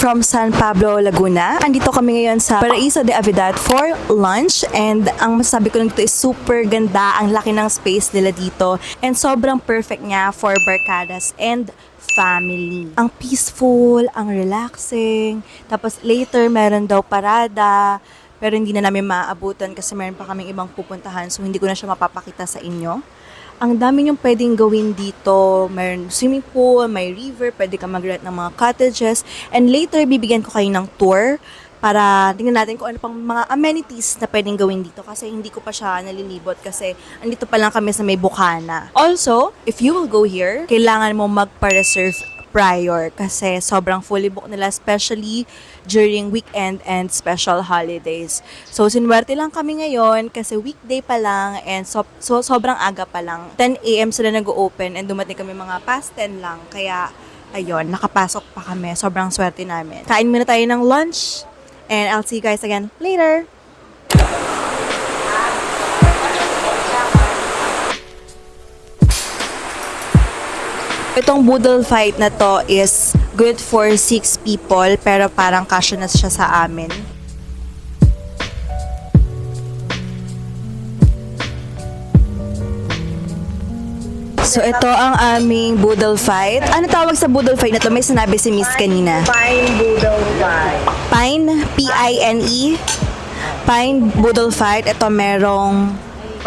from San Pablo, Laguna. Andito kami ngayon sa Paraiso de Avidad for lunch and ang masasabi ko lang dito is super ganda. Ang laki ng space nila dito and sobrang perfect niya for barkadas and family. Ang peaceful, ang relaxing. Tapos later meron daw parada pero hindi na namin maaabutan kasi meron pa kaming ibang pupuntahan so hindi ko na siya mapapakita sa inyo. Ang dami niyong pwedeng gawin dito. Mayroon swimming pool, may river, pwede ka mag-rent ng mga cottages. And later, bibigyan ko kayo ng tour para tingnan natin kung ano pang mga amenities na pwedeng gawin dito kasi hindi ko pa siya nalilibot kasi andito pa lang kami sa may Bukana. Also, if you will go here, kailangan mo magpa-reserve prior kasi sobrang fully booked nila especially during weekend and special holidays. So, sinwerte lang kami ngayon kasi weekday pa lang and so sobrang aga pa lang. 10 a.m. sila nag-open and dumating kami mga past 10 lang. Kaya, ayun, nakapasok pa kami. Sobrang swerte namin. Kain muna tayo ng lunch and I'll see you guys again later. Itong boodle fight na to is good for 6 people pero parang kasya na siya sa amin. So ito ang aming boodle fight. Ano tawag sa boodle fight na to? May sinabi si Miss kanina. Pine Boodle Fight. Pine? P-I-N-E? Pine boodle fight. Ito merong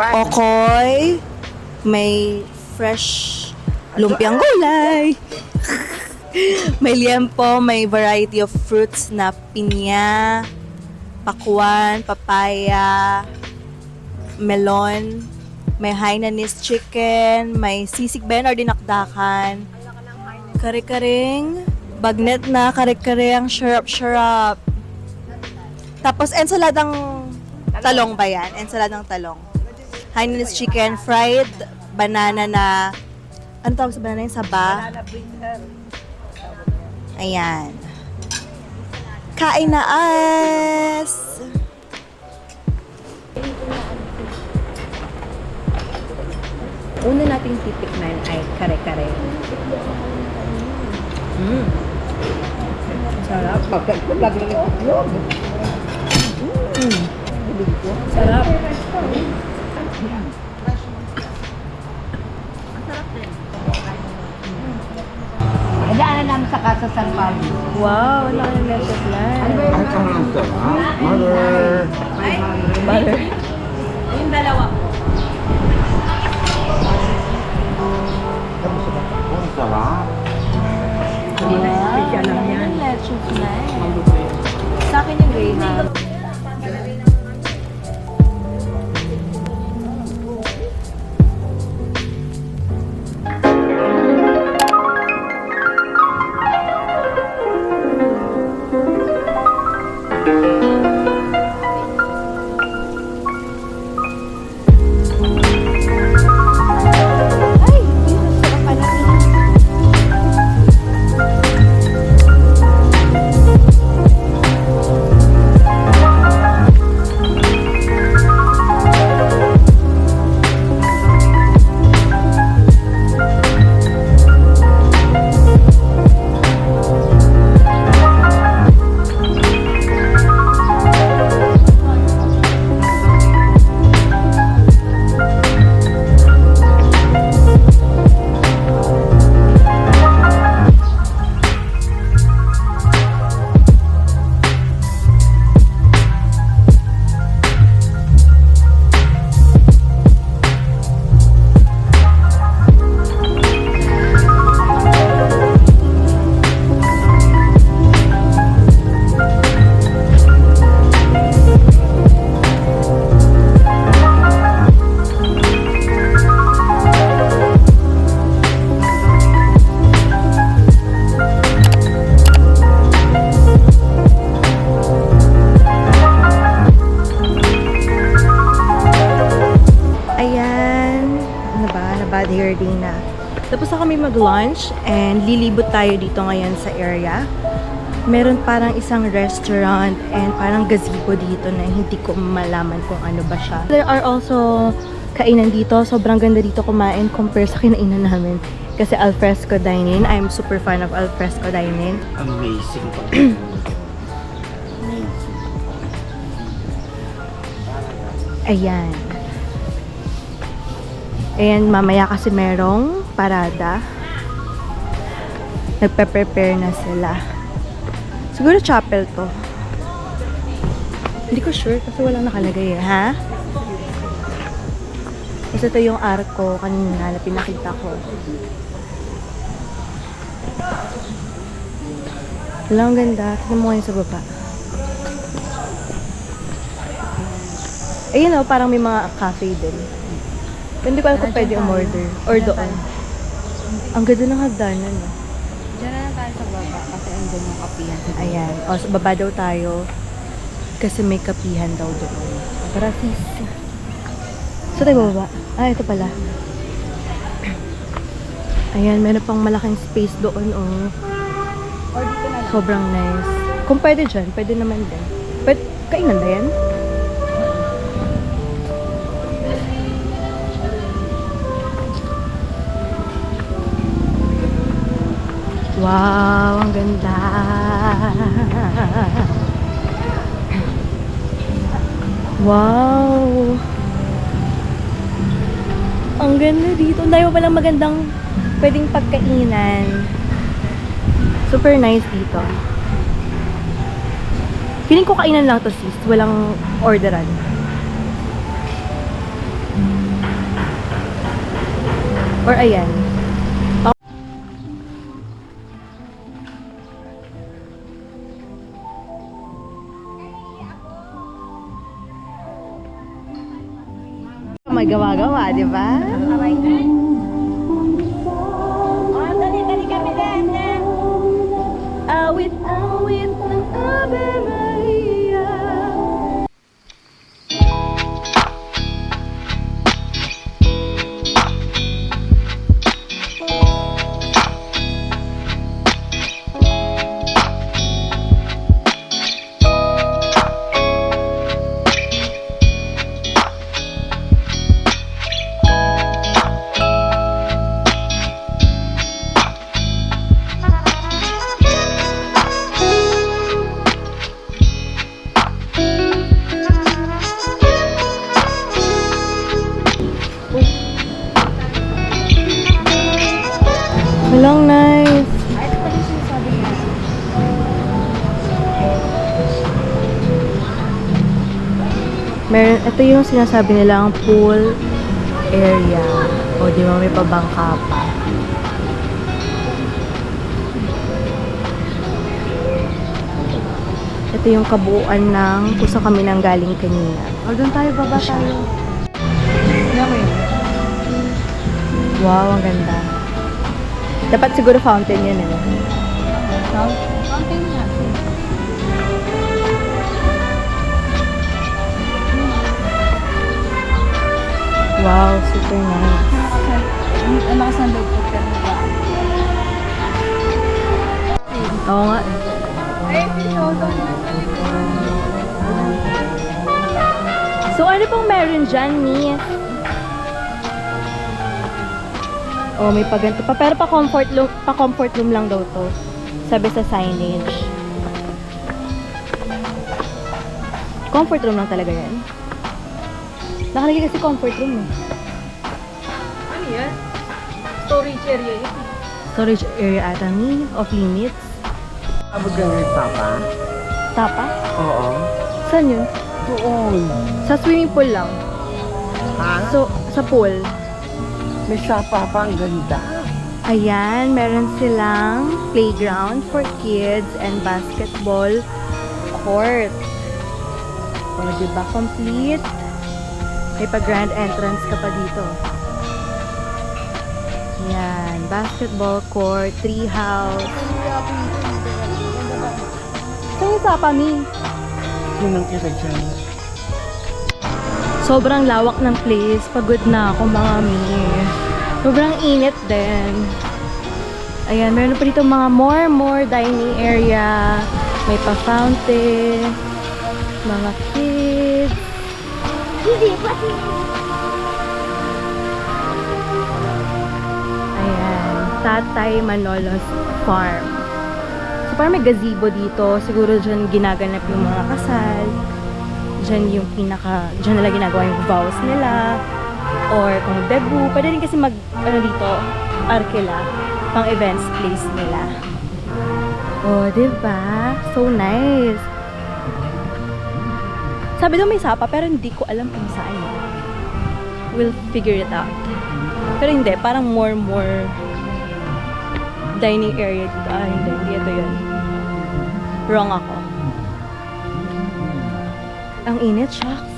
okoy, may fresh lumpiang gulay. May liempo, may variety of fruits na pinya, pakwan, papaya, melon, may Hainanese chicken, may sisig ben or dinakdakan, kare-karing, bagnet na kare-karing, syrup. Tapos ensaladang talong ba yan? Ensaladang talong. Hainanese chicken, fried banana na ano tawag sa banana yung saba? Banana bitter. Ayan. Kain na as! Una nating titikman ay kare-kare. Sarap. Paglag lang yung itlog. Sarap. Daanan namin sa Casa San Pablo. Wow, wala kang lettuce fly. Mother. Butter. Yung dalawa. Ang sarap. Special lang yan. Lettuce fly. Sa akin yung greyhound. bad hair day na. Tapos na kami mag-lunch and lilibot tayo dito ngayon sa area. Meron parang isang restaurant and parang gazebo dito na hindi ko malaman kung ano ba siya. There are also kainan dito. Sobrang ganda dito kumain compare sa kinainan namin. Kasi alfresco dining. I'm super fan of alfresco dining. Amazing pa. Ayan. Ayan, mamaya kasi merong parada. Nagpe-prepare na sila. Siguro chapel to. Hindi ko sure kasi walang nakalagay ha? Kasi ito yung arko kanina na pinakita ko. Wala, ang ganda. Tignan mo ngayon sa baba. Ayun o, parang may mga cafe din. Pero hindi ko alam kung pwede umorder. Or doon. Ang ganda ng hagdanan. No? Diyan na lang tayo sa baba kasi andun yung kapihan. Ayan. O, sa baba daw tayo. Kasi may kapihan daw doon. Tara, sis. So, tayo baba. Ah, ito pala. Ayan, meron pang malaking space doon. Oh. Or dito na lang. Sobrang nice. Kung pwede dyan, pwede naman din. But, kainan ba yan? Wow, ang ganda. Wow. Ang ganda dito. Ang dami pa palang magandang pwedeng pagkainan. Super nice dito. Feeling ko kainan lang to sis. Walang orderan. Or ayan. May gawa-gawa, di ba? Dali kami din. Awit ng Ave Maria. Walang nice. Ay, ito pala yung sinasabi niya. Meron, ito yung sinasabi nilang pool area. O, di ba may pabangka pa. Ito yung kabuuan ng kung saan kami nang galing kanina. O, doon tayo, baba tayo. Tignan mo yun. Wow, ang ganda. Dapat siguro fountain yun eh. Fountain niya. Wow, super nice. Ang lakas ng loob ko, pero ba? Oo nga eh. So, ano pong meron dyan, Miss? Oh, may paganto pa. Pero pa-comfort room lang daw to. Sabi sa signage. Comfort room lang talaga yan. Nakalagay kasi comfort room eh. Ano yan? Storage area yun. Storage area ata ni off limits. Abog ka ng papa? Tapa? Oo. Saan yun? Doon. Sa swimming pool lang. Ha? So, sa pool. May sapa pa, ang ganda. Ayan, meron silang playground for kids and basketball court. O, diba? Complete. May pa-grand entrance ka pa dito. Ayan, basketball court, tree house. Saan yung sapa, Mi? Sinang kita dyan. Sobrang lawak ng place. Pagod na ako, mga Mi. Sobrang init din. Ayan, meron pa dito mga more dining area. May pa-fountain. Mga kids. Ayan, Tatay Manolo's Farm. So parang may gazebo dito. Siguro dyan ginaganap yung mga kasal. Dyan nila ginagawa yung vows nila. Or kung debut. Pwede rin kasi dito, arkela. Pang events place nila. Oh, diba? So nice. Sabi daw may sapa, pero hindi ko alam kung saan yun. We'll figure it out. Pero hindi, parang more dining area dito. Hindi ito yun. Wrong ako. Ang init, shucks.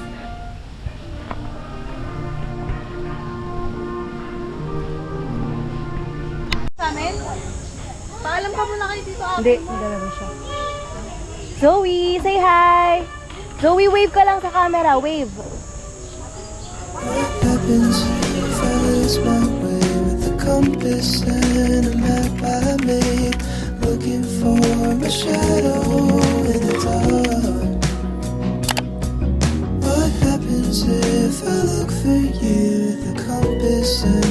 Paalam ka muna kayo dito. Hindi naman siya. Zoe, say hi! Zoe, wave ka lang sa camera. Wave. Happens if I lose my way with the compass and a map I made, looking for a shadow in the dark. What happens if I look for you, the compass and